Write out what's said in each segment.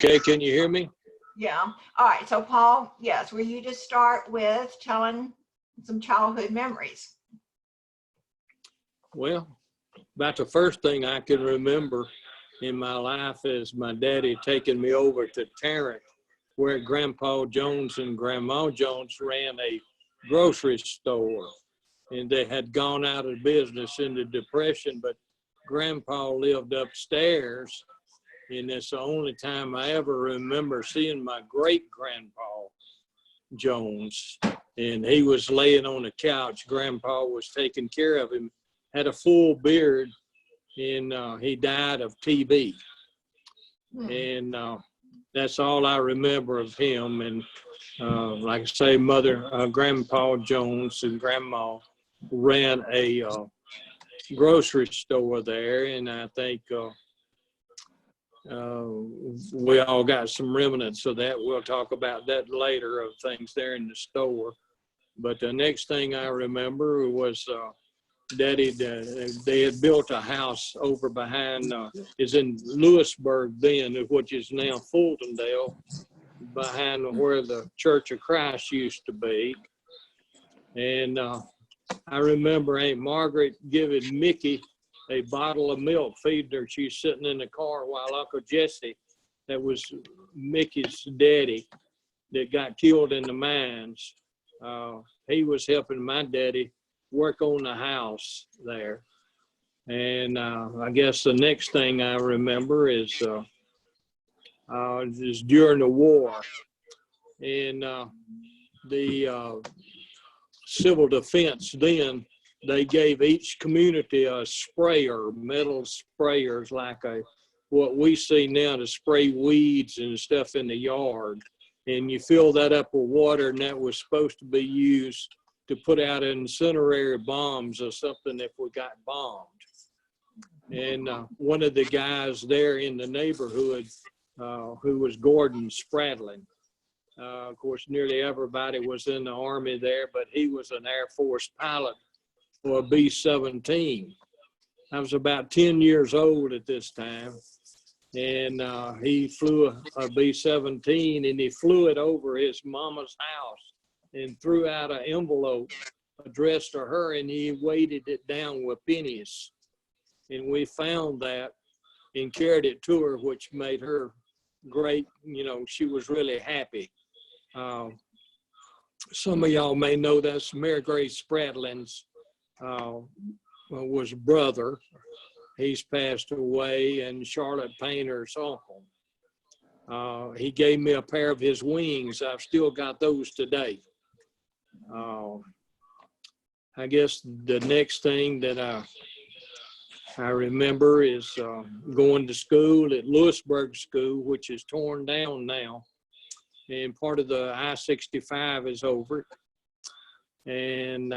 Okay, can you hear me? Yeah. All right. So Paul, yes, will you just start with telling some childhood memories? Well, about the first thing I can remember in my life is my daddy taking me over to Tarrant, where Grandpa Jones and Grandma Jones ran a grocery store. And they had gone out of business in the Depression, but Grandpa lived upstairs. And that's the only time I ever remember seeing my great grandpa Jones. And he was laying on the couch. Grandpa was taking care of him, had a full beard, and he died of TB. And that's all I remember of him. And like I say, Grandpa Jones and Grandma ran a grocery store there. And I think we all got some remnants of that. We'll talk about that later, of things there in the store. But the next thing I remember was Daddy, they had built a house over behind, is in Lewisburg then, which is now Fultondale, behind where the Church of Christ used to be. And I remember Aunt Margaret giving Mickey a bottle of milk, feeding her. She's sitting in the car while Uncle Jesse, that was Mickey's daddy, that got killed in the mines. He was helping my daddy work on the house there. And I guess the next thing I remember is during the war. And the civil defense then, they gave each community a sprayer, metal sprayers, like what we see now to spray weeds and stuff in the yard. And you fill that up with water, and that was supposed to be used to put out incendiary bombs or something if we got bombed. And one of the guys there in the neighborhood, who was Gordon Spradlin, of course, nearly everybody was in the Army there, but he was an Air Force pilot for a B-17. I was about 10 years old at this time, and he flew a B-17, and he flew it over his mama's house and threw out an envelope addressed to her, and he weighted it down with pennies. And we found that and carried it to her, which made her great. You know, she was really happy. Some of y'all may know that's Mary Grace Spradlin's was brother. He's passed away, and Charlotte Painter's uncle. He gave me a pair of his wings. I've still got those today. I guess the next thing that I remember is going to school at Lewisburg School, which is torn down now, and part of the I-65 is over. And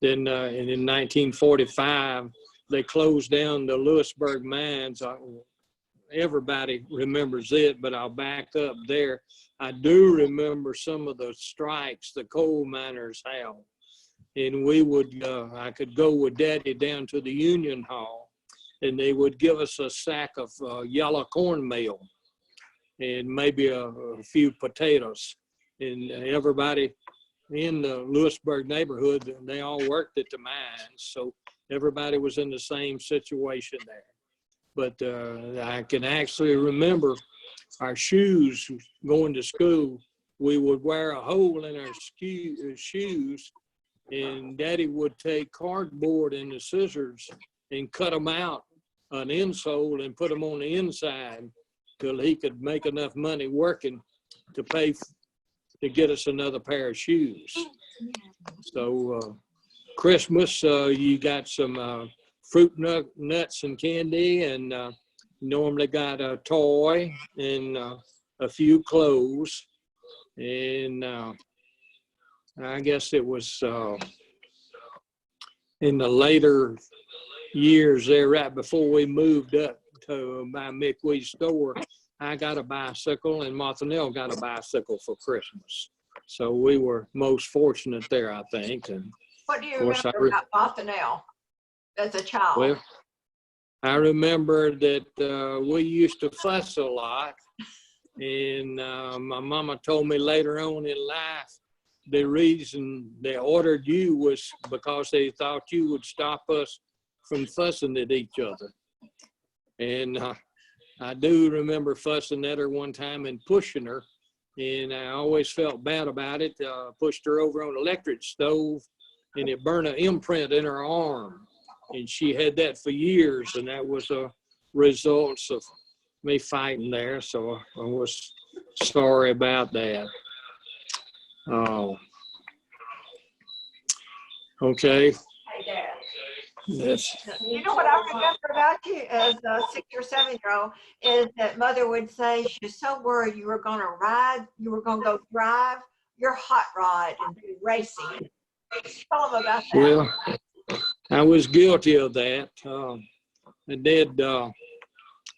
then in 1945, they closed down the Lewisburg mines. Everybody remembers it, but I'll back up there. I do remember some of the strikes the coal miners held. And we would, I could go with Daddy down to the Union Hall, and they would give us a sack of yellow cornmeal and maybe a few potatoes. And everybody in the Lewisburg neighborhood, they all worked at the mines, so everybody was in the same situation there. But I can actually remember our shoes going to school. We would wear a hole in our shoes, and Daddy would take cardboard and the scissors and cut them out, an insole, and put them on the inside till he could make enough money working to pay to get us another pair of shoes. So Christmas, you got some fruit nuts and candy, and normally got a toy and a few clothes. And I guess it was in the later years there, right before we moved up to my McWee store, I got a bicycle, and Martha Nell got a bicycle for Christmas. So we were most fortunate there, I think. And what do you remember about Martha Nell as a child? Well, I remember that we used to fuss a lot. And my mama told me later on in life, the reason they ordered you was because they thought you would stop us from fussing at each other. And I do remember fussing at her one time and pushing her. And I always felt bad about it. Pushed her over on an electric stove and it burned an imprint in her arm. And she had that for years. And that was a result of me fighting there. So I was sorry about that. Okay. Hey, Dad. That's, You know what I remember about you as a 6 or 7 year old is that Mother would say she was so worried you were going to ride, you were going to go drive your hot rod and do racing. Tell them about that. well, I was guilty of that. I did.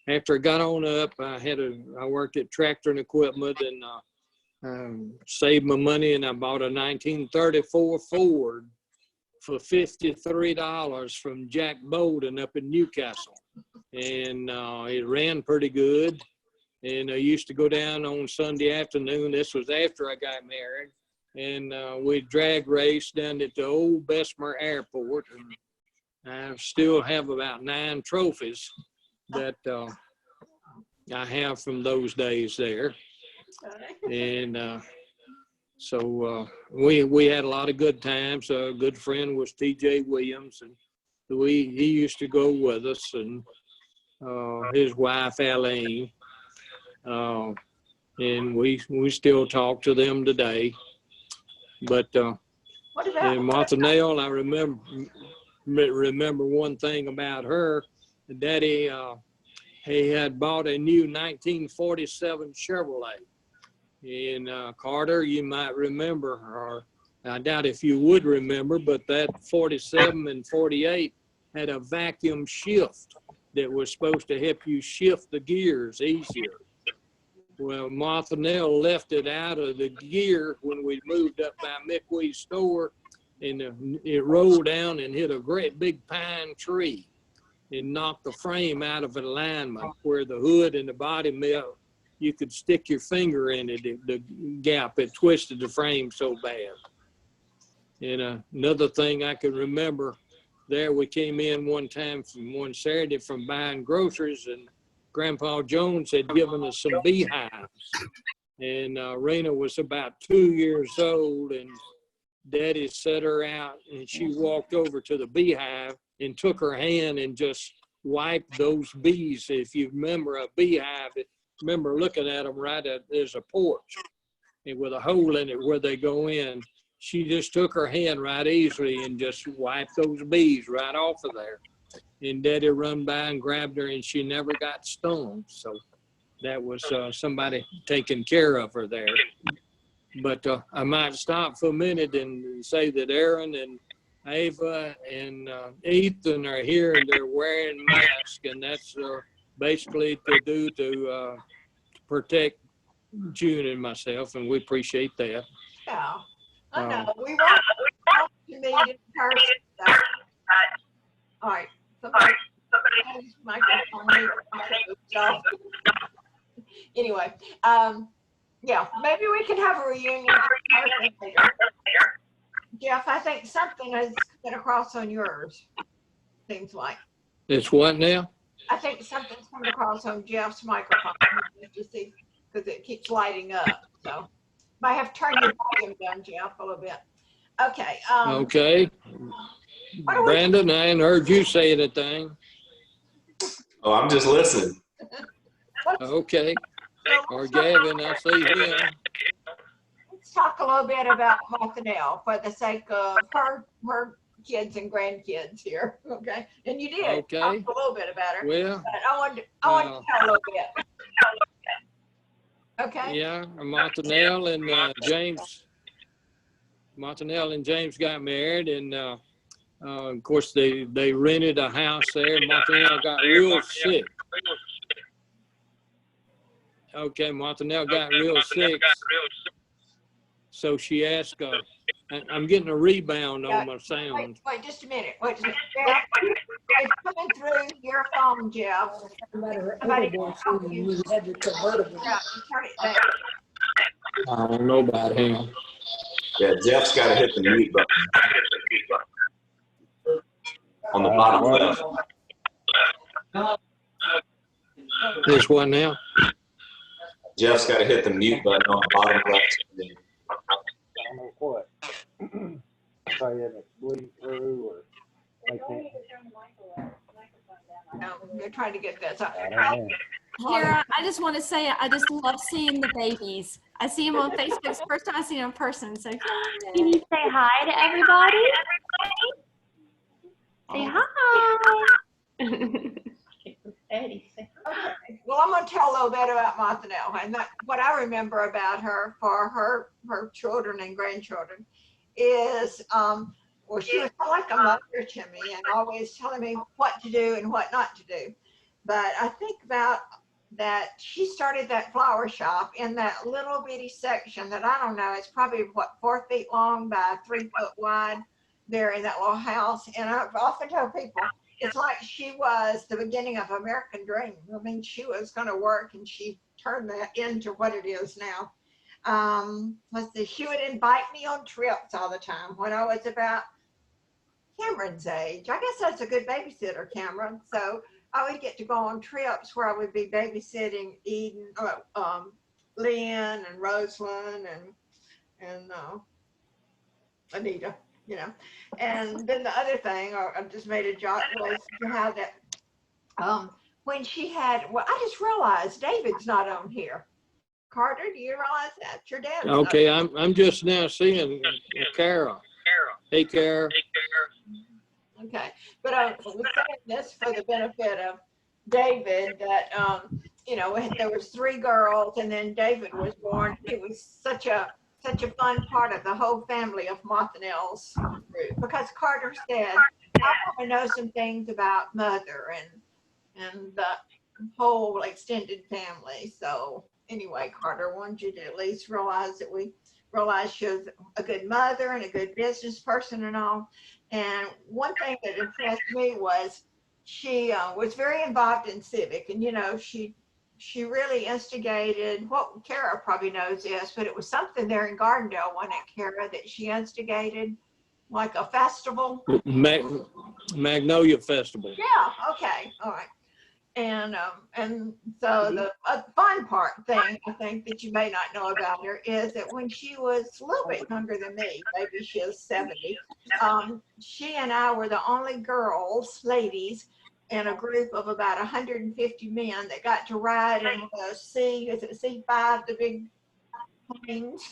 After I got on up, I worked at Tractor and Equipment and saved my money, and I bought a 1934 Ford for $53 from Jack Bolden up in Newcastle. And it ran pretty good. And I used to go down on Sunday afternoon. This was after I got married. And we'd drag race down at the old Bessemer Airport. And I still have about 9 trophies that I have from those days there. And so we had a lot of good times. A good friend was T.J. Williams, and he used to go with us, and his wife Aline, and we still talk to them today. But What about in Martha Nell, I remember one thing about her. Daddy, he had bought a new 1947 Chevrolet. And Carter, you might remember, or I doubt if you would remember, but that 47 and 48 had a vacuum shift that was supposed to help you shift the gears easier. Well, Martha Nell left it out of the gear when we moved up by McWee's store, and it rolled down and hit a great big pine tree and knocked the frame out of alignment where the hood and the body met. You could stick your finger in it, the gap. It twisted the frame so bad. And another thing I can remember, there we came in one time from one Saturday from buying groceries, and Grandpa Jones had given us some beehives. And Rena was about 2 years old, and Daddy set her out, and she walked over to the beehive and took her hand and just wiped those bees. If you remember a beehive, remember looking at them right at, there's a porch and with a hole in it where they go in. She just took her hand right easily and just wiped those bees right off of there. And Daddy run by and grabbed her, and she never got stung. So that was somebody taking care of her there. But I might stop for a minute and say that Aaron and Ava and Ethan are here, and they're wearing masks, and that's basically to protect June and myself, and we appreciate that. Yeah, I know. We want to meet in person. So. All right, somebody has his microphone. So, anyway, yeah, maybe we can have a reunion later. Jeff, I think something has been across on yours. Seems like. It's what now? I think something's coming across on Jeff's microphone. You see, because it keeps lighting up. So, might have to turn your volume down, Jeff, a little bit. Okay. Okay. Brandon, I ain't heard you say anything. Oh, I'm just listening. Okay. Or Gavin, I see him. Let's talk a little bit about Martha Nell for the sake of her kids and grandkids here. Okay. And you did Okay. talk a little bit about her. Well, But I wanted to tell a little bit. Okay. yeah, Martha Nell and James. Martha Nell and James got married, and of course they rented a house there. Martha Nell got real sick. Okay, Martha Nell got real sick. So she asked I'm getting a rebound on my Wait, sound. wait, just a minute. Wait just a minute. Jeff, it's coming through your phone, Jeff. Somebody can help you. Yeah, you turn it down. I don't know about him. Yeah, Jeff's got to hit the mute button on the bottom left. This one now? Jeff's got to hit the mute button on the bottom left. I don't know what. Try it to bleed through or they can't. No, they're trying to get this up. I don't know. Kara, I just want to say I just love seeing the babies. I see them on Facebook. It's the first time I see them in person. So Can you say hi to everybody? Say hi. Okay. Well, I'm going to tell a little bit about Martha now, and what I remember about her for her children and grandchildren is, well, she was like a mother to me and always telling me what to do and what not to do. But I think about that she started that flower shop in that little bitty section that I don't know, it's probably what, 4 feet long by 3 foot wide there in that little house. And I often tell people, it's like she was the beginning of American Dream. I mean, she was going to work and she turned that into what it is now. Let's see, she would invite me on trips all the time when I was about Cameron's age. I guess that's a good babysitter, Cameron. So I would get to go on trips where I would be babysitting Eden, Lynn and Rosalind and Anita, you know. And then the other thing, or I just made a jot, was to have that, when she had, well, I just realized David's not on here. Carter, do you realize that? Your dad's not Okay, on. I'm just now seeing Kara. Hey, Kara. Okay, but I was saying this for the benefit of David, that, you know, there was 3 girls and then David was born. It was such a fun part of the whole family of Marthinell's group, because Carter said, I want to know some things about Mother and the whole extended family. So anyway, Carter wanted you to at least realize that we realized she was a good mother and a good business person and all. And one thing that impressed me was she was very involved in civic, and you know, she really instigated, what Kara probably knows this, but it was something there in Gardendale, wasn't it, Kara, that she instigated, like a festival? Magnolia Festival. Yeah, okay, all right. And so the fun thing I think that you may not know about her is that when she was a little bit younger than me, maybe she was 70, she and I were the only girls, ladies, in a group of about 150 men that got to ride in the C5, the big planes,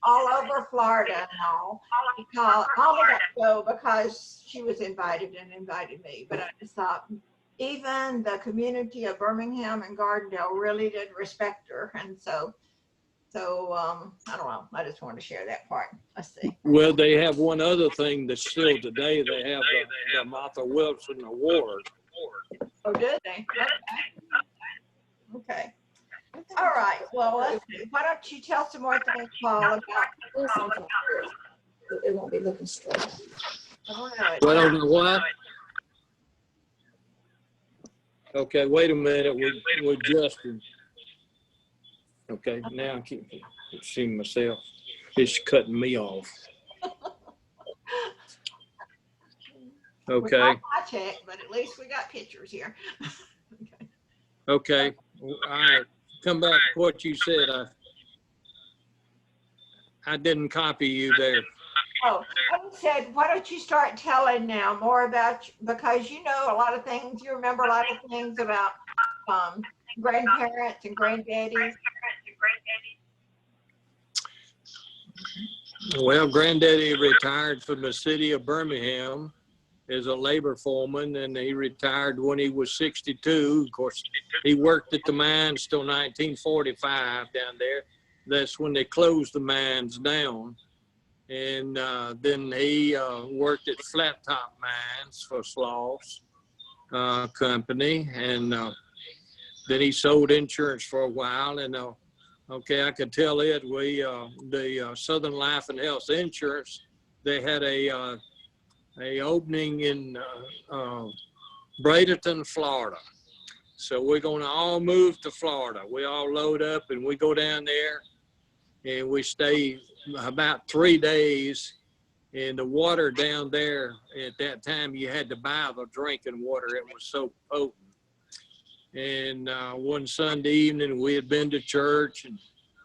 all over Florida and all. Because I only got to go because she was invited and invited me, but I just thought, even the community of Birmingham and Gardendale really did respect her. And so I don't know. I just wanted to share that part. Let's see. Well, they have one other thing that's still today. They have the Martha Wilson Award. Oh, did they? Okay. All right. Well, why don't you tell some more things, Paul, about. It won't be looking straight. I don't know. Well, what? Okay, wait a minute. We're Justin. Okay, now I can't see myself. It's cutting me off. Okay. I checked, but at least we got pictures here. Okay. All right. Come back to what you said. I didn't copy you there. Oh, I said, why don't you start telling now more about, because you know a lot of things, you remember a lot of things about grandparents and granddaddies. Well, Granddaddy retired from the city of Birmingham as a labor foreman, and he retired when he was 62. Of course, he worked at the mines till 1945 down there. That's when they closed the mines down. And then he worked at Flat Top Mines for Sloss Company. And then he sold insurance for a while. And Okay, I could tell Ed, the Southern Life and Health Insurance, they had a opening in Bradenton, Florida. So we're gonna all move to Florida. We all load up and we go down there and we stay about 3 days. And the water down there, at that time, you had to buy the drinking water. It was so potent. And one Sunday evening, we had been to church, and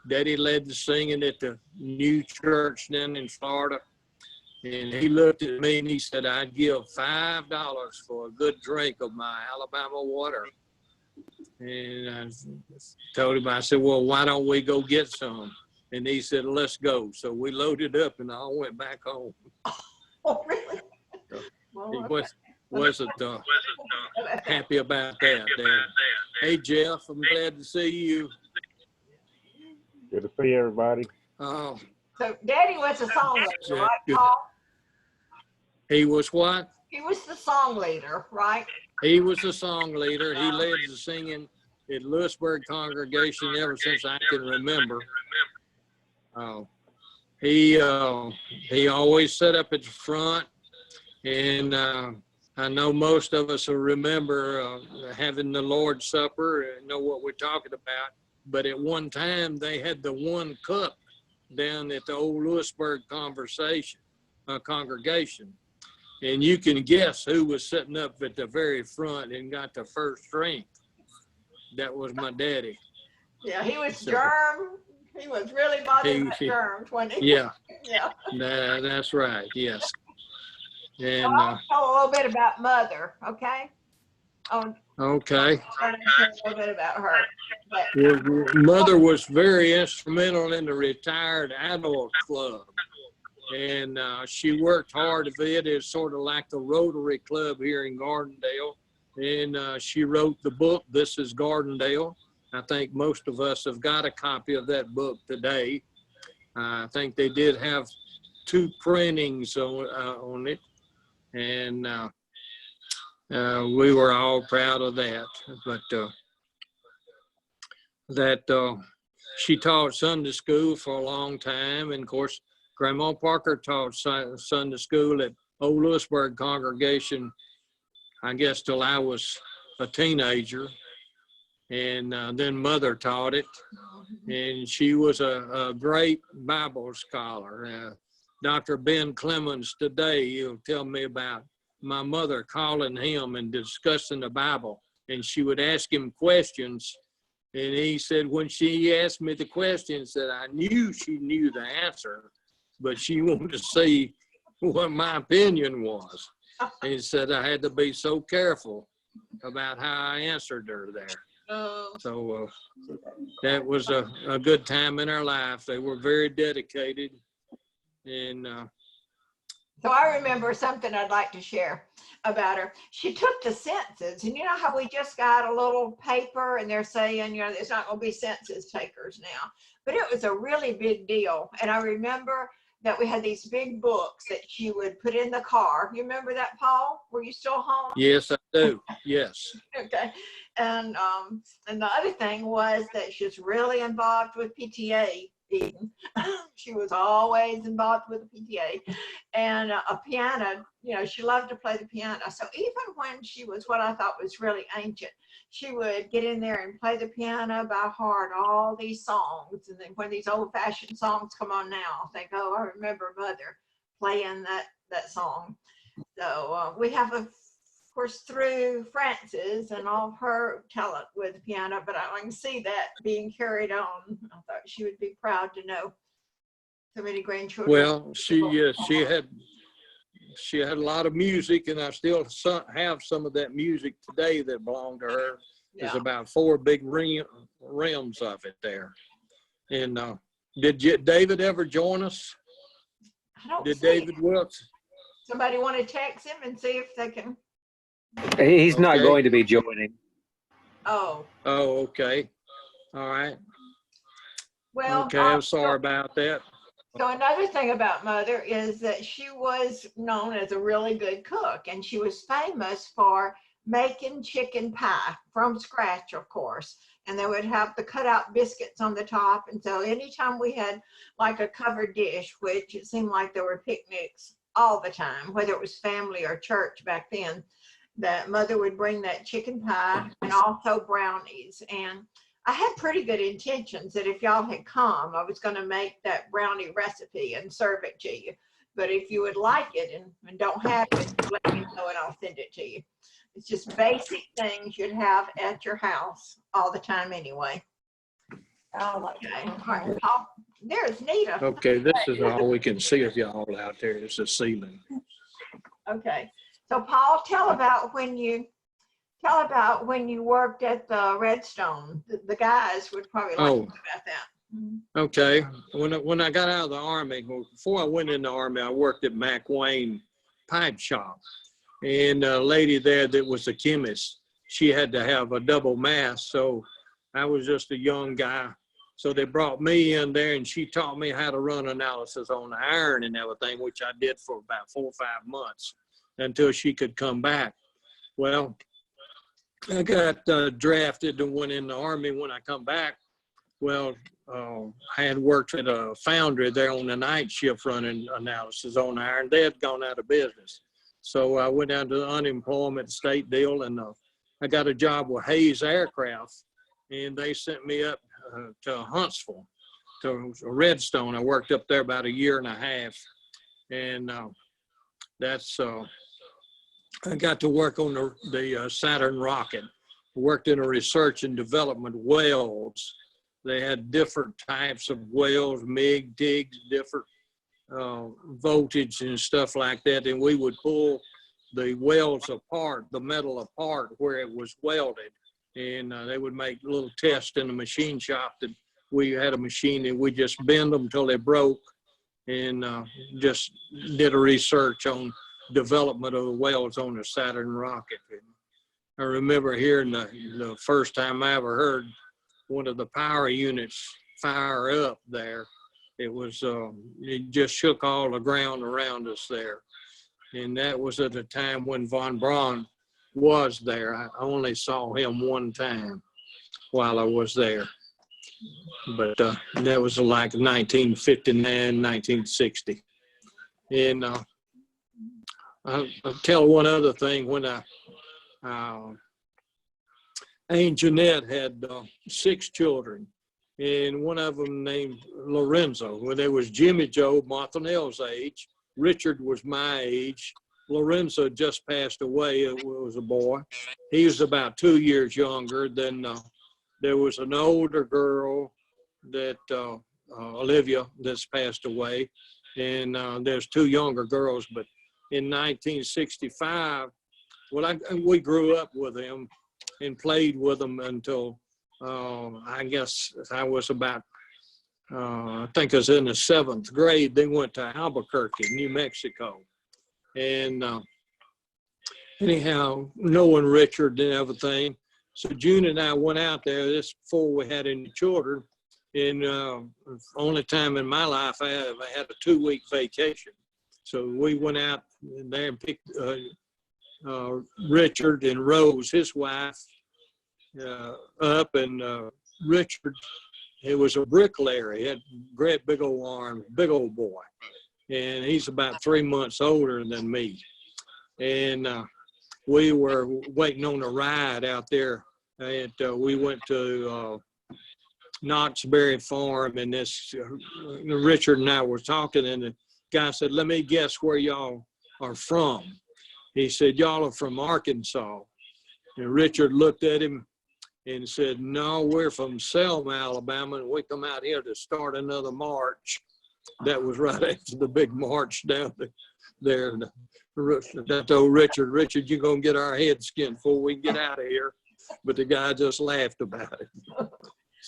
Daddy led the singing at the new church down in Florida. And he looked at me and he said, I'd give $5 for a good drink of my Alabama water. And I told him, I said, well, why don't we go get some? And he said, let's go. So we loaded up and all went back home. Oh, really? He wasn't happy about that. Hey, Jeff, I'm glad to see you. Good to see everybody. Oh, So Daddy was the song leader, right, Good. Paul? he was what? He was the song leader, right? He was the song leader. He led the singing at Lewisburg congregation ever since I can remember. He always sat up at the front, and I know most of us will remember having the Lord's Supper and know what we're talking about. But at one time, they had the one cup down at the old Lewisburg congregation. And you can guess who was sitting up at the very front and got the first drink. That was my daddy. Yeah, he was So- germ. He was really bothered by He- germs, wasn't he? Yeah, Yeah. that's right, yes. So And, I'll tell a little bit about Mother, okay? okay. I'm going to tell a little bit about her. But Well, Mother was very instrumental in the retired adult club. And she worked hard at it. It's sort of like the Rotary Club here in Gardendale. And she wrote the book, This is Gardendale. I think most of us have got a copy of that book today. I think they did have 2 printings on it. And we were all proud of that. But she taught Sunday school for a long time. And of course, Grandma Parker taught Sunday school at Old Lewisburg congregation, I guess, till I was a teenager. And then Mother taught it. And she was a great Bible scholar. Dr. Ben Clemens today, he'll tell me about my mother calling him and discussing the Bible. And she would ask him questions. And he said, when she asked me the questions, that I knew she knew the answer, but she wanted to see what my opinion was. And he said I had to be so careful about how I answered her there. So that was a good time in our life. They were very dedicated. And so I remember something I'd like to share about her. She took the census, and you know how we just got a little paper and they're saying, you know, there's not going to be census takers now, but it was a really big deal. And I remember that we had these big books that she would put in the car. You remember that, Paul? Were you still home? yes, I do. Yes. Okay. And the other thing was that she was really involved with PTA. Eden. She was always involved with the PTA, and a piano, you know, she loved to play the piano. So even when she was what I thought was really ancient, she would get in there and play the piano by heart, all these songs. And then when these old fashioned songs come on now, I think, oh, I remember Mother playing that song. So we have of course, through Frances and all of her talent with the piano, but I can see that being carried on. I thought she would be proud to know so many grandchildren. Well, she had a lot of music, and I still have some of that music today that belonged to her. There's Yeah. about 4 big realms of it there. And did David ever join us? I don't Did see David Wilkes? Somebody want to text him and see if they can. He's not Okay. going to be joining. Oh, Oh, okay. All right. well. Okay, I'm sorry about that. So another thing about Mother is that she was known as a really good cook, and she was famous for making chicken pie from scratch, of course. and they would have the cutout biscuits on the top. And so anytime we had like a covered dish, which it seemed like there were picnics all the time, whether it was family or church back then, that mother would bring that chicken pie and also brownies. And I had pretty good intentions that if y'all had come, I was going to make that brownie recipe and serve it to you. But if you would like it and don't have it, let me know and I'll send it to you. It's just basic things you'd have at your house all the time anyway. Okay. All right, Paul. There's Nita. Okay, this is all we can see of y'all out there is the ceiling. Okay. So Paul, tell about when you worked at the Redstone. The guys would probably like to know about that. Okay, when I got out of the Army, before I went in the Army, I worked at McWayne Pipe Shop. And a lady there that was a chemist, she had to have a double mask. So I was just a young guy. So they brought me in there and she taught me how to run analysis on the iron and everything, which I did for about 4 or 5 months until she could come back. Well, I got drafted and went in the Army. When I come back, well, I had worked at a foundry there on the night shift running analysis on iron. They had gone out of business. So I went down to the unemployment state deal, and I got a job with Hayes Aircraft, and they sent me up to Huntsville, to Redstone. I worked up there about 1.5 years, and that's I got to work on the Saturn rocket. Worked in a research and development wells. They had different types of wells, MIG, TIGs, different voltage and stuff like that, and we would pull the welds apart, the metal apart where it was welded, and they would make little tests in the machine shop. That we had a machine and we just bend them till they broke, and just did a research on development of the welds on the Saturn rocket. And I remember hearing the first time I ever heard one of the power units fire up there. It was, it just shook all the ground around us there. And that was at a time when von Braun was there. I only saw him one time while I was there. But that was like 1959, 1960. And I'll tell one other thing. When Aunt Jeanette had 6 children, and one of them named Lorenzo. When there was Jimmy Joe, Martha Nell's age. Richard was my age. Lorenzo just passed away. It was a boy. He was about 2 years younger. Then there was an older girl that, Olivia, that's passed away. And there's 2 younger girls. But in 1965, well, we grew up with them and played with them until I guess I was about, I think I was in the 7th grade. They went to Albuquerque, New Mexico. And anyhow, knowing Richard and everything, so June and I went out there. This before we had any children. And only time in my life I had a 2-week vacation. So we went out there and picked Richard and Rose, his wife, up, and Richard, he was a bricklayer. He had great big old arms, big old boy, and he's about 3 months older than me. And we were waiting on a ride out there, and we went to Knott's Berry Farm, and this Richard and I were talking, and the guy said, "Let me guess where y'all are from." He said, "Y'all are from Arkansas." And Richard looked at him and said, "No, we're from Selma, Alabama, and we come out here to start another march." That was right after the big march down there. That told Richard, "You're going to get our heads skinned before we can get out of here." But the guy just laughed about it.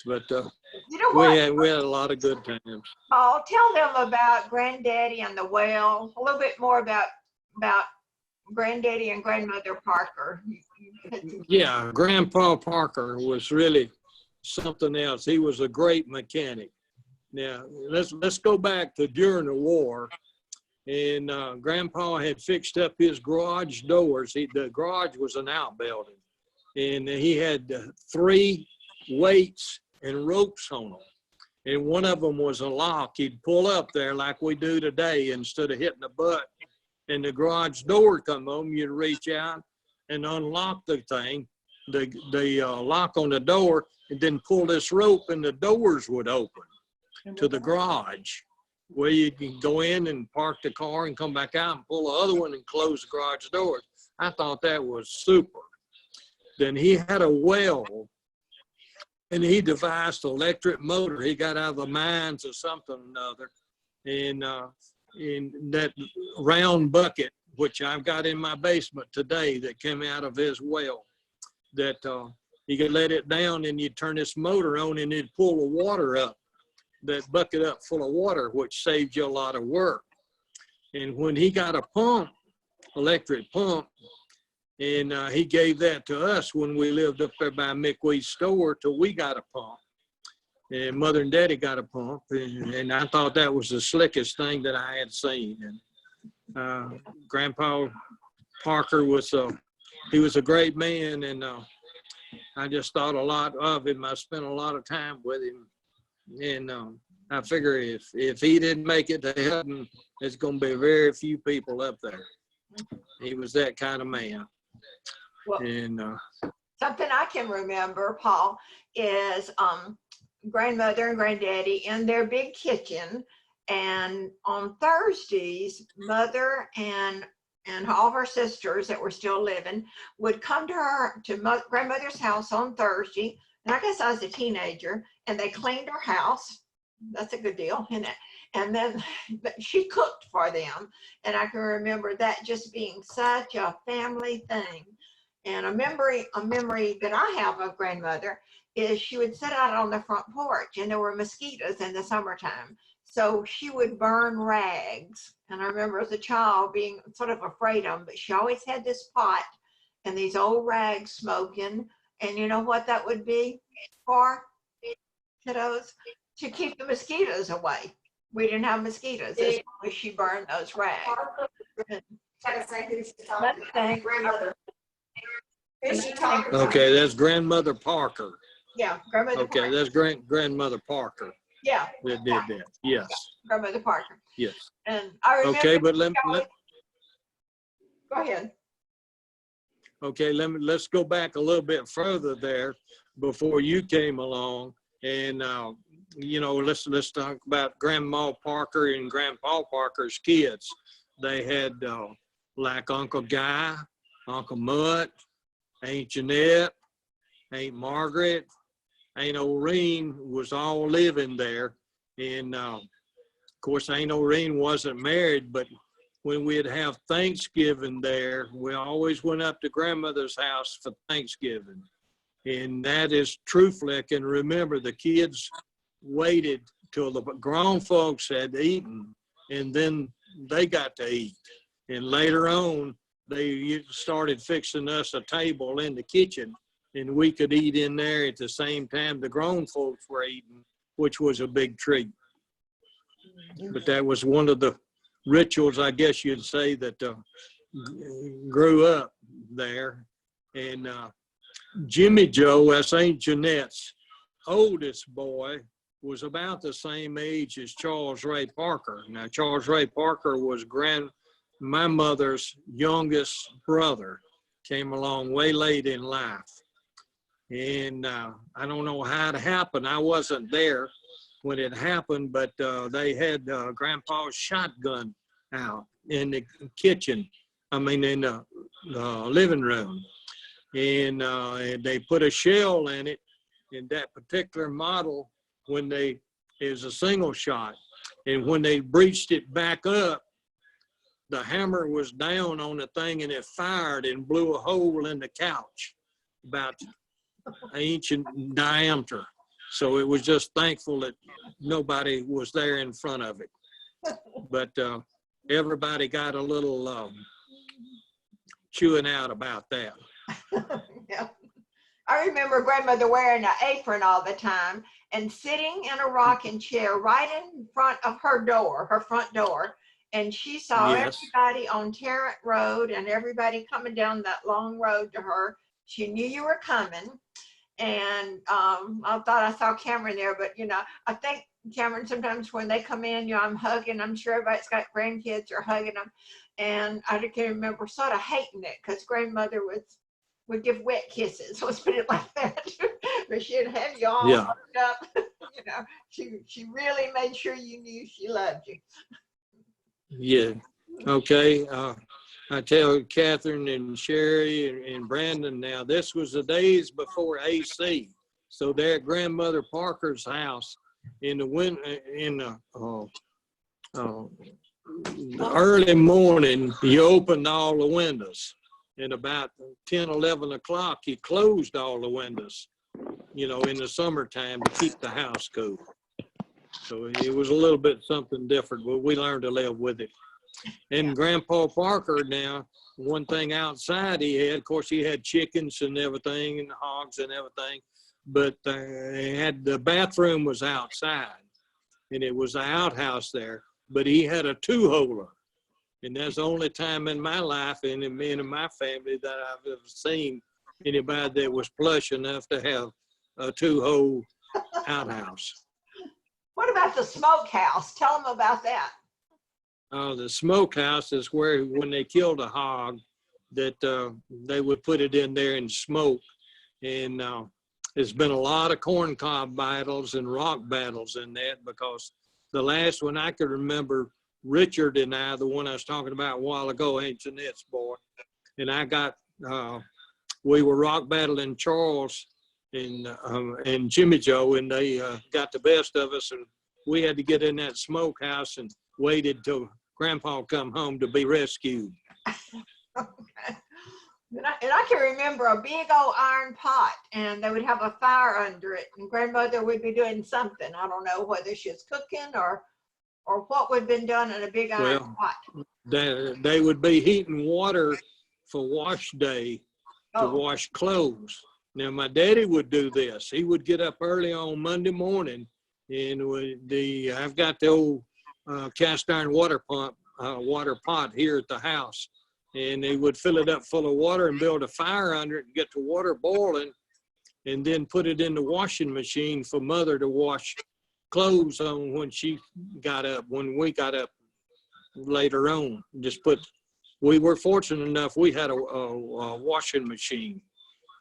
But You know what? we had a lot of good times. Paul, tell them about Granddaddy and the well, a little bit more about Granddaddy and Grandmother Parker. Yeah, Grandpa Parker was really something else. He was a great mechanic. Now, let's go back to during the war. And Grandpa had fixed up his garage doors. The garage was an outbuilding. And he had 3 weights and ropes on them. And one of them was a lock. He'd pull up there like we do today. Instead of hitting the button and the garage door come on, you'd reach out and unlock the thing, the lock on the door, and then pull this rope and the doors would open to the garage, where you can go in and park the car and come back out and pull the other one and close the garage doors. I thought that was super. Then he had a well, and he devised an electric motor. He got out of the mines or something or another. And in that round bucket, which I've got in my basement today, that came out of his well, that you could let it down and you turn this motor on and it'd pull the water up, that bucket up full of water, which saved you a lot of work. And when he got a pump, electric pump, and he gave that to us when we lived up there by McWee's store till we got a pump. And Mother and Daddy got a pump, and I thought that was the slickest thing that I had seen. And Grandpa Parker was he was a great man, and I just thought a lot of him. I spent a lot of time with him, and I figure if he didn't make it to heaven, there's going to be very few people up there. He was that kind of man. Well, And something I can remember, Paul, is grandmother and granddaddy in their big kitchen. And on Thursdays, mother and all her sisters that were still living would come to grandmother's house on Thursday. And I guess I was a teenager, and they cleaned her house. That's a good deal, isn't it? And then she cooked for them. And I can remember that just being such a family thing. And a memory that I have of grandmother is she would sit out on the front porch, and there were mosquitoes in the summertime. So she would burn rags. And I remember as a child being sort of afraid of them, but she always had this pot and these old rags smoking. And you know what that would be for, kiddos? To keep the mosquitoes away. We didn't have mosquitoes as long as she burned those rags. Grandmother. Who's she talking about? okay, that's Grandmother Parker. Yeah, grandmother. Okay, Parker. that's Grandmother Parker Yeah, that did that. Yes, grandmother Parker. yes. And I remember. Okay, but Go ahead. okay, let's go back a little bit further there before you came along, and you know, let's talk about Grandma Parker and Grandpa Parker's kids. They had like Uncle Guy, Uncle Mutt, Aunt Jeanette, Aunt Margaret, Aunt Oreen was all living there. And of course, Aunt Oreen wasn't married, but when we'd have Thanksgiving there, we always went up to grandmother's house for Thanksgiving. And that is truthfully, I can remember the kids waited till the grown folks had eaten, and then they got to eat. And later on, they started fixing us a table in the kitchen, and we could eat in there at the same time the grown folks were eating, which was a big treat. But that was one of the rituals, I guess you'd say, that grew up there. And Jimmy Joe, that's Aunt Jeanette's oldest boy, was about the same age as Charles Ray Parker. Now, Charles Ray Parker was my mother's youngest brother, came along way late in life. And I don't know how it happened. I wasn't there when it happened, but they had Grandpa's shotgun out in the kitchen, in the living room. And they put a shell in it, in that particular model, when it was a single shot. And when they breached it back up, the hammer was down on the thing and it fired and blew a hole in the couch about an inch in diameter. So it was just thankful that nobody was there in front of it. But everybody got a little chewing out about that. Yeah. I remember grandmother wearing an apron all the time and sitting in a rocking chair right in front of her door, her front door. And she saw Yes. everybody on Tarrant Road and everybody coming down that long road to her. She knew you were coming. And I thought I saw Cameron there, but I think Cameron, sometimes when they come in, I'm hugging. I'm sure everybody's got grandkids or hugging them. And I can remember sort of hating it because grandmother would give wet kisses. Let's put it like that. But she'd have you all Yeah. hugged up. She really made sure you knew she loved you. Yeah. Okay. I tell Catherine and Sherry and Brandon now, this was the days before AC. So they're at grandmother Parker's house in the early morning. You opened all the windows, and about 10, 11 o'clock, you closed all the windows, in the summertime to keep the house cool. So it was a little bit something different, but we learned to live with it. And Grandpa Parker now, one thing outside he had, of course, he had chickens and everything and hogs and everything, but the bathroom was outside, and it was an outhouse there, but he had a two-holer. And that's the only time in my life and in me and my family that I've ever seen anybody that was plush enough to have a two-hole outhouse. What about the smokehouse? Tell them about that. The smokehouse is where when they killed a hog, that they would put it in there and smoke. And there's been a lot of corncob battles and rock battles in that, because the last one I could remember, Richard and I, the one I was talking about a while ago, ain't Jeanette's boy, and I got, we were rock battling Charles and Jimmy Joe, and they got the best of us, and we had to get in that smokehouse and waited till Grandpa come home to be rescued. Okay. And I can remember a big old iron pot, and they would have a fire under it, and grandmother would be doing something. I don't know whether she was cooking or what would have been done in a big iron pot. They would be heating water for wash day to Oh. wash clothes. Now, my daddy would do this. He would get up early on Monday morning, and I've got the old cast iron water pot here at the house, and they would fill it up full of water and build a fire under it and get the water boiling, and then put it in the washing machine for Mother to wash clothes on when we got up later on. We were fortunate enough we had a washing machine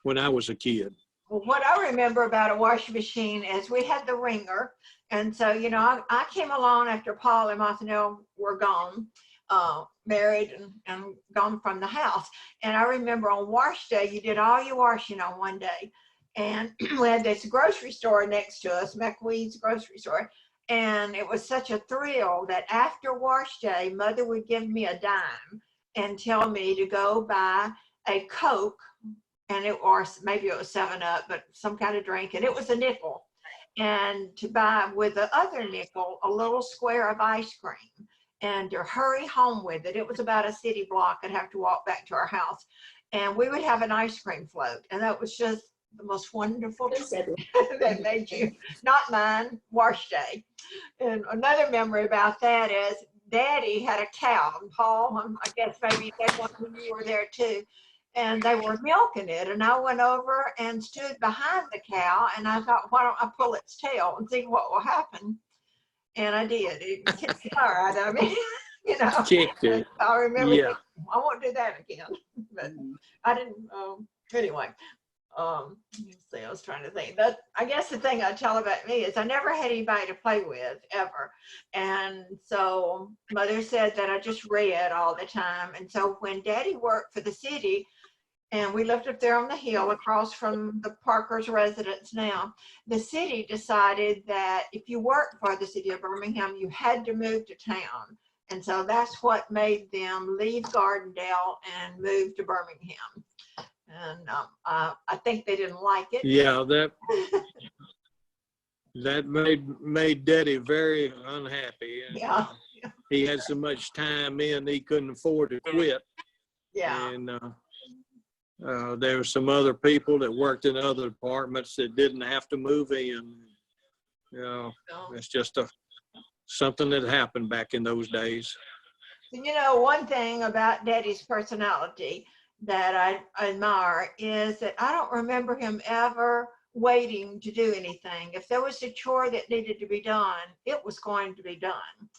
when I was a kid. Well, what I remember about a washing machine is we had the wringer. And so, I came along after Paul and Martha Nell were gone, married and gone from the house. And I remember on wash day, you did all your washing on one day. And we had this grocery store next to us, McWeed's grocery store. And it was such a thrill that after wash day, Mother would give me a dime and tell me to go buy a Coke, or maybe it was 7-Up, but some kind of drink, and it was a nickel. And to buy with the other nickel a little square of ice cream, and to hurry home with it. It was about a city block. I'd have to walk back to our house, and we would have an ice cream float, and that was just the most wonderful that made you, not mine, wash day. And another memory about that is Daddy had a cow, and Paul, I guess maybe that one when you were there too, and they were milking it, and I went over and stood behind the cow, and I thought, why don't I pull its tail and see what will happen? And I did. It kicked the fire out of me. Kicked it. I remember Yeah. thinking, I won't do that again. But I didn't, anyway. Let's see, I was trying to think. But I guess the thing I tell about me is I never had anybody to play with, ever. And so Mother said that I just read all the time. And so when Daddy worked for the city, and we lived up there on the hill across from the Parker's residence now, the city decided that if you worked for the city of Birmingham, you had to move to town. And so that's what made them leave Gardendale and move to Birmingham. And I think they didn't like it. Yeah, that made Daddy very unhappy. And, Yeah. he had so much time in, he couldn't afford to quit. Yeah. And there were some other people that worked in other departments that didn't have to move in. So, It's just something that happened back in those days. one thing about Daddy's personality that I admire is that I don't remember him ever waiting to do anything. If there was a chore that needed to be done, it was going to be done.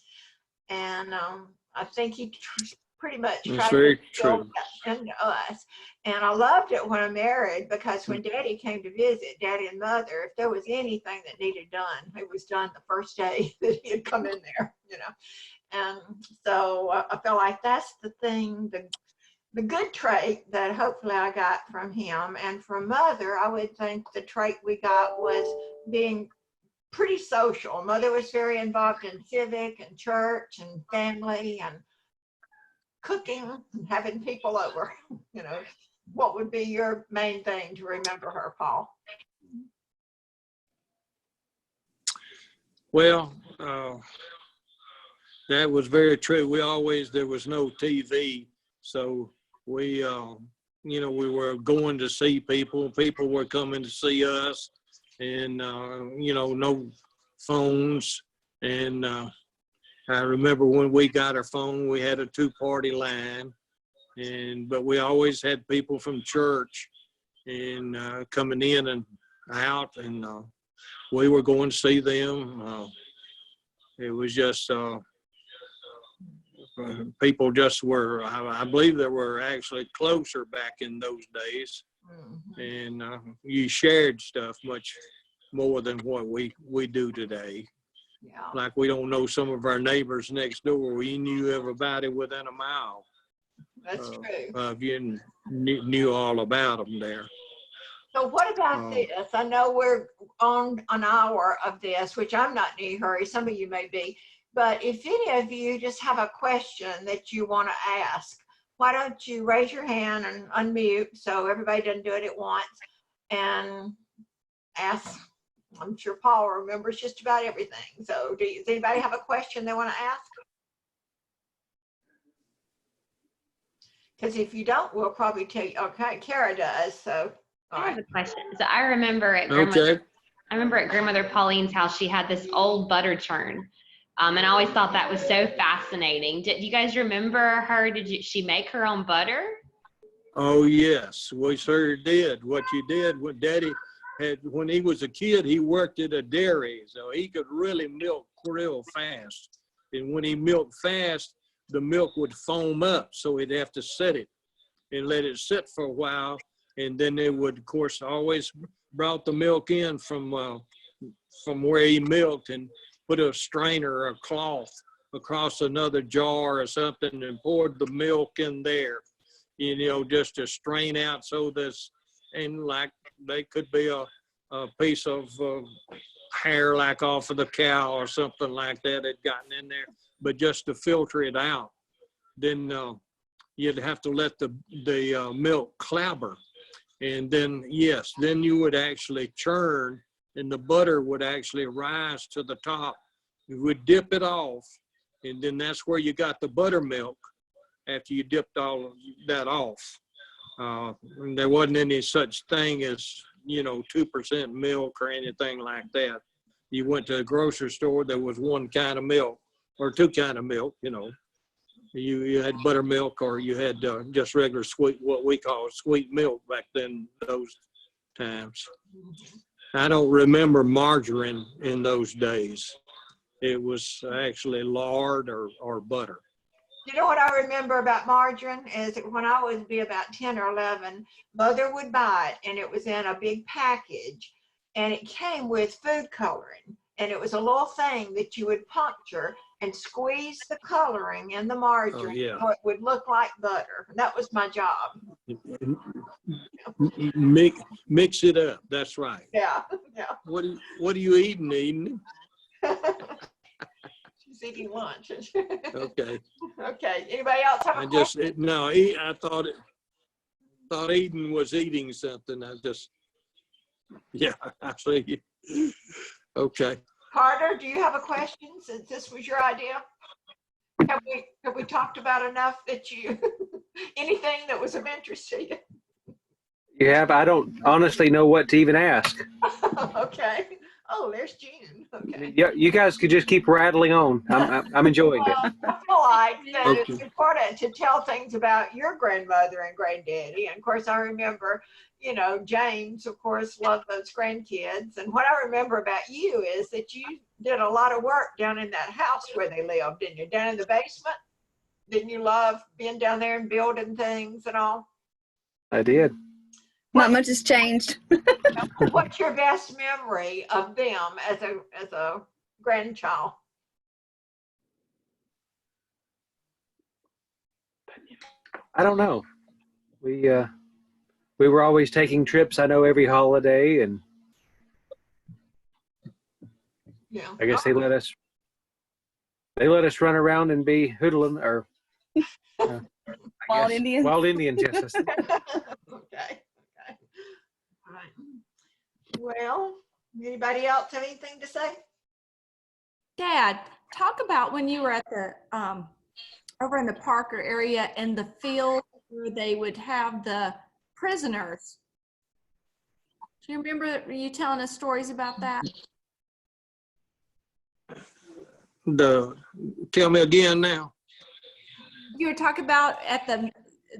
And I think he pretty much That's tried very to instill true. that into us. And I loved it when I married, because when Daddy came to visit, Daddy and Mother, if there was anything that needed done, it was done the first day that he had come in there, you know. And so I feel like that's the thing, the good trait that hopefully I got from him. And from Mother, I would think the trait we got was being pretty social. Mother was very involved in civic and church and family and cooking and having people over. You know, what would be your main thing to remember her, Paul? Well, that was very true. There was no TV, so we, you know, we were going to see people. People were coming to see us, and you know, no phones. And I remember when we got our phone, we had a 2-party line, but we always had people from church and coming in and out, and we were going to see them. It was just people just were, I believe they were actually closer back in those days. And you shared stuff much more than what we do today. Yeah, Like we don't know some of our neighbors next door. We knew everybody within a mile. that's true. If you knew all about them there. So what about this? I know we're on an hour of this, which I'm not in any hurry. Some of you may be. But if any of you just have a question that you want to ask, why don't you raise your hand and unmute so everybody doesn't do it at once, and ask. I'm sure Paul remembers just about everything. So does anybody have a question they want to ask? Because if you don't, we'll probably tell you. Okay, Kara does. So all I have right. a question. So I remember at Grandmother Pauline's house, she had this old butter churn. And I always thought that was so fascinating. Do you guys remember her? She make her own butter? Oh yes, we sure did. What you did, what Daddy had when he was a kid, he worked at a dairy, so he could really milk real fast. And when he milked fast, the milk would foam up, so he'd have to set it and let it sit for a while. And then they would, of course, always brought the milk in from where he milked and put a strainer or a cloth across another jar or something and poured the milk in there, you know, just to strain out so this, and like they could be a piece of hair like off of the cow or something like that had gotten in there, but just to filter it out. Then you'd have to let the milk clabber. And then, yes, then you would actually churn and the butter would actually rise to the top. You would dip it off, and then that's where you got the buttermilk after you dipped all of that off. And there wasn't any such thing as, you know, 2% milk or anything like that. You went to a grocery store, there was one kind of milk or two kind of milk, you know. You had buttermilk or you had just regular sweet, what we call sweet milk back then, those times. I don't remember margarine in those days. It was actually lard or butter. You know what I remember about margarine is when I would be about 10 or 11, Mother would buy it, and it was in a big package, and it came with food coloring, and it was a little thing that you would puncture and squeeze the coloring in the margarine. Oh, yeah. So it would look like butter. That was my job. Mix it up. That's right. Yeah, yeah. What are you eating, Eden? She's eating lunch. Okay. Okay. Anybody else have a question? I thought Eden was eating something. I see. Okay. Carter, do you have a question since this was your idea? Have we talked about enough that you, anything that was of interest to you? You have? I don't honestly know what to even ask. Okay. Oh, there's Jean. Okay. Yeah, you guys could just keep rattling on. I'm enjoying it. Well, I feel like that Okay. it's important to tell things about your grandmother and granddaddy. And of course, I remember, you know, James, of course, loved those grandkids. And what I remember about you is that you did a lot of work down in that house where they lived, didn't you? Down in the basement? Didn't you love being down there and building things and all? I did. Not much has changed. What's your best memory of them as a grandchild? I don't know. We were always taking trips. I know every holiday, and Yeah. I guess they let us run around and be hoodlum or I Wild guess Indians. Wild Indians, yes. Okay. All right. Well, anybody else have anything to say? Dad, talk about when you were at the, over in the Parker area in the field where they would have the prisoners. Do you remember you telling us stories about that? Tell me again now. You were talking about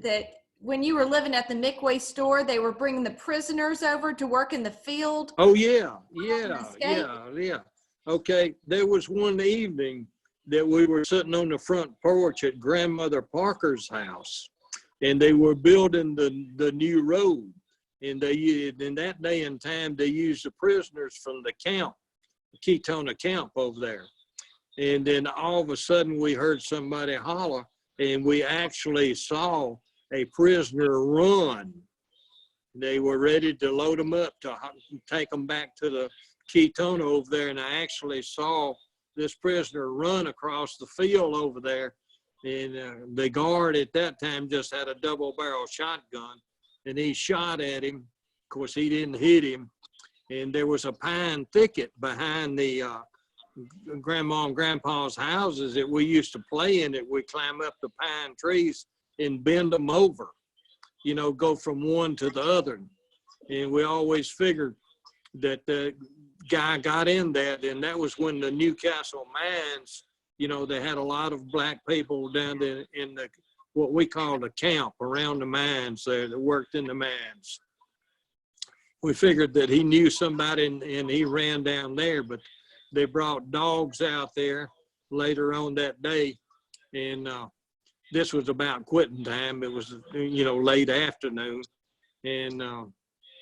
that when you were living at the Midway store, they were bringing the prisoners over to work in the field. Oh, yeah. Escape? Okay, there was one evening that we were sitting on the front porch at Grandmother Parker's house, and they were building the new road. And in that day and time, they used the prisoners from the camp, the Ketona camp over there. And then all of a sudden, we heard somebody holler, and we actually saw a prisoner run. They were ready to load them up to take them back to the Ketona over there, and I actually saw this prisoner run across the field over there, and the guard at that time just had a double-barrel shotgun, and he shot at him. Of course, he didn't hit him, and there was a pine thicket behind the grandma and grandpa's houses that we used to play in. It we climb up the pine trees and bend them over, you know, go from one to the other, and we always figured that the guy got in that, and that was when the Newcastle mines, you know, they had a lot of black people down there in the what we call the camp around the mines there that worked in the mines. We figured that he knew somebody, and he ran down there, but they brought dogs out there later on that day, and this was about quitting time. It was, you know, late afternoon, and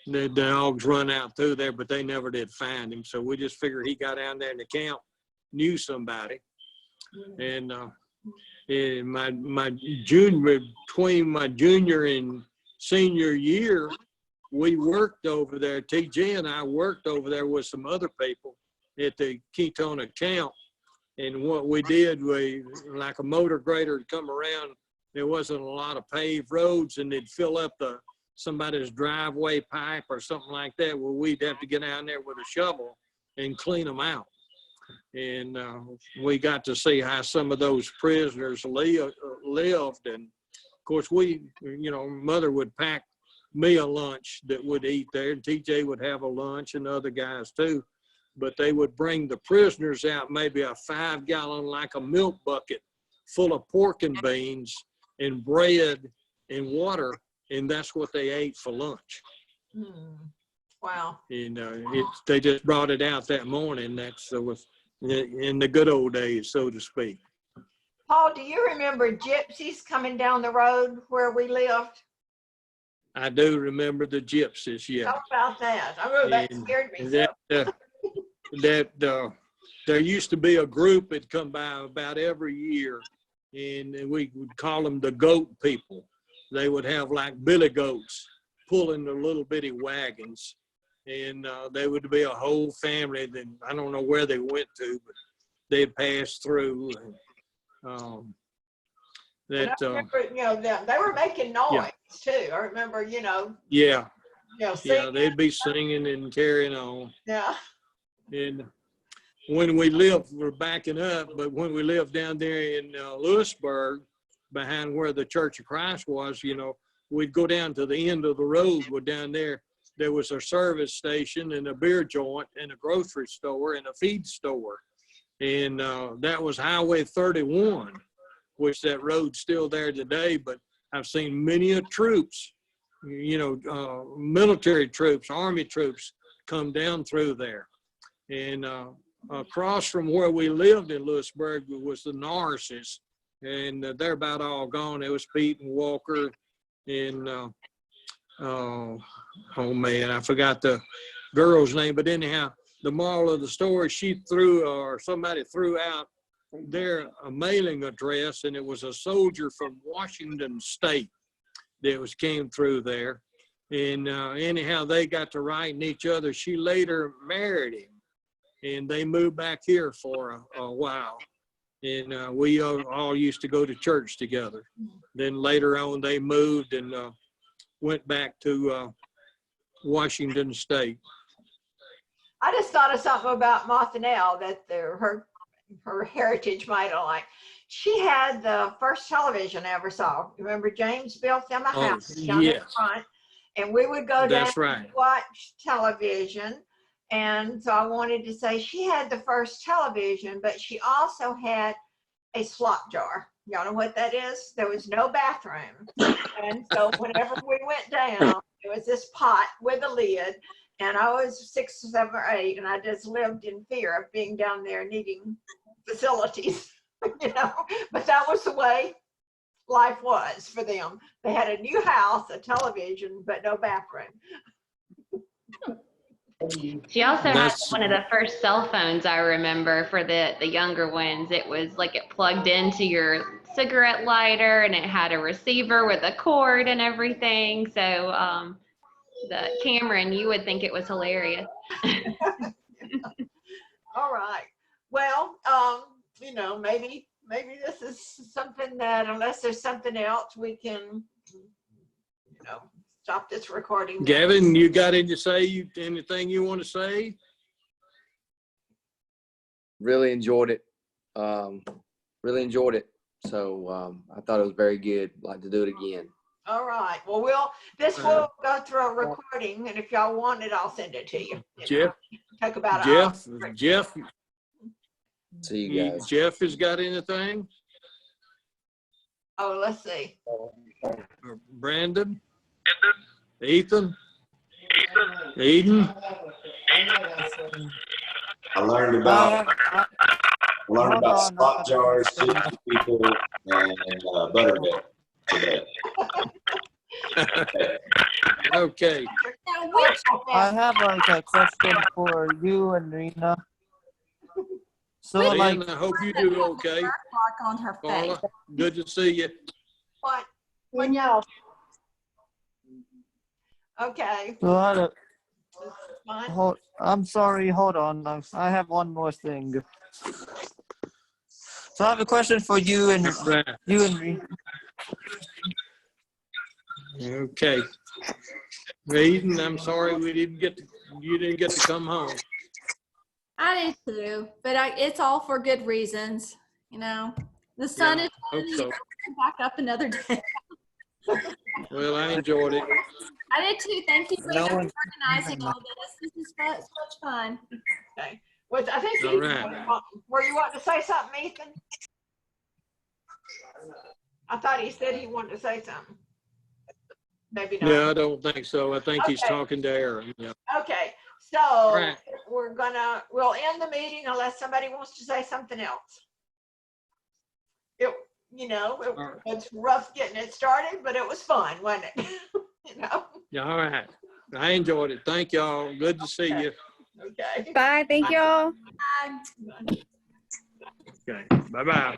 the dogs run out through there, but they never did find him. So we just figured he got down there in the camp, knew somebody. And in my junior, between my junior and senior year, we worked over there. TJ and I worked over there with some other people at the Ketona camp. And what we did, like a motor grader would come around, there wasn't a lot of paved roads, and they'd fill up somebody's driveway pipe or something like that. Well, we'd have to get down there with a shovel and clean them out. And we got to see how some of those prisoners lived. And of course, you know, Mother would pack me a lunch that would eat there, and TJ would have a lunch, and other guys too. But they would bring the prisoners out, maybe a 5-gallon, like a milk bucket full of pork and beans and bread and water, and that's what they ate for lunch. Wow. And they just brought it out that morning. That's was in the good old days, so to speak. Paul, do you remember gypsies coming down the road where we lived? I do remember the gypsies, yeah. Talk about that. I remember that scared me. There used to be a group that come by about every year, and we would call them the goat people. They would have like billy goats pulling the little bitty wagons, and they would be a whole family. Then I don't know where they went to, but they passed through. And, And I remember, you know, they were making noise too. I remember, you know, singing. they'd be singing and carrying on. Yeah. And when we lived, we're backing up, but when we lived down there in Lewisburg, behind where the Church of Christ was, you know, we'd go down to the end of the road. We're down there, there was a service station and a beer joint and a grocery store and a feed store. And that was Highway 31, which that road's still there today, but I've seen many troops, military troops, Army troops come down through there. And across from where we lived in Lewisburg was the Norrises, and they're about all gone. It was Pete and Walker and, oh man, I forgot the girl's name, but anyhow, the moral of the story, somebody threw out their mailing address, and it was a soldier from Washington State that came through there. And anyhow, they got to writing each other. She later married him, and they moved back here for a while. And we all used to go to church together. Then later on, they moved and went back to Washington State. I just thought of something about Martha Nell that her heritage might have liked. She had the first television I ever saw. Remember, James built them a house down in the front, and we would go down and watch television. And so I wanted to say she had the first television, but she also had a slop jar. Y'all know what that is? There was no bathroom. And so whenever we went down, it was this pot with a lid. And I was 6, 7, or 8, and I just lived in fear of being down there needing facilities, But that was the way life was for them. They had a new house, a television, but no bathroom. She also had one of the first cell phones I remember for the younger ones. It was like it plugged into your cigarette lighter, and it had a receiver with a cord and everything. So the Cameron, you would think it was hilarious. All right. Well, maybe this is something that, unless there's something else, we can, stop this recording. Gavin, you got anything you want to say? Really enjoyed it. So I thought it was very good. Like to do it again. All right. Well, this will go through a recording, and if y'all want it, I'll send it to you. Talk about Jeff. See you guys. Jeff has got anything? Oh, let's see. Brandon? Ethan? Eden? I learned about slop jars, 50 people, and buttermilk today. Okay. I have a question for you and Rena. So Ian, I hope you do okay. Mark on her face. Paula, good to see you. What? Okay. So I'm sorry, hold on. I have one more thing. So I have a question for you and Rena. Okay. Eden, I'm sorry you didn't get to come home. I did too, but it's all for good reasons. The sun is so. back up another day. Well, I enjoyed it. I did too. Thank you for organizing all this. This is such fun. Okay. Well, I think All right. were you wanting to say something, Ethan? I thought he said he wanted to say something. Maybe not. No, I don't think so. I think he's talking to Aaron. Yeah. Okay. So Right. we'll end the meeting unless somebody wants to say something else. It's rough getting it started, but it was fun, wasn't it? Yeah, all right. I enjoyed it. Thank y'all. Good to see you. Okay. Bye. Thank y'all. Bye. Okay. Bye-bye.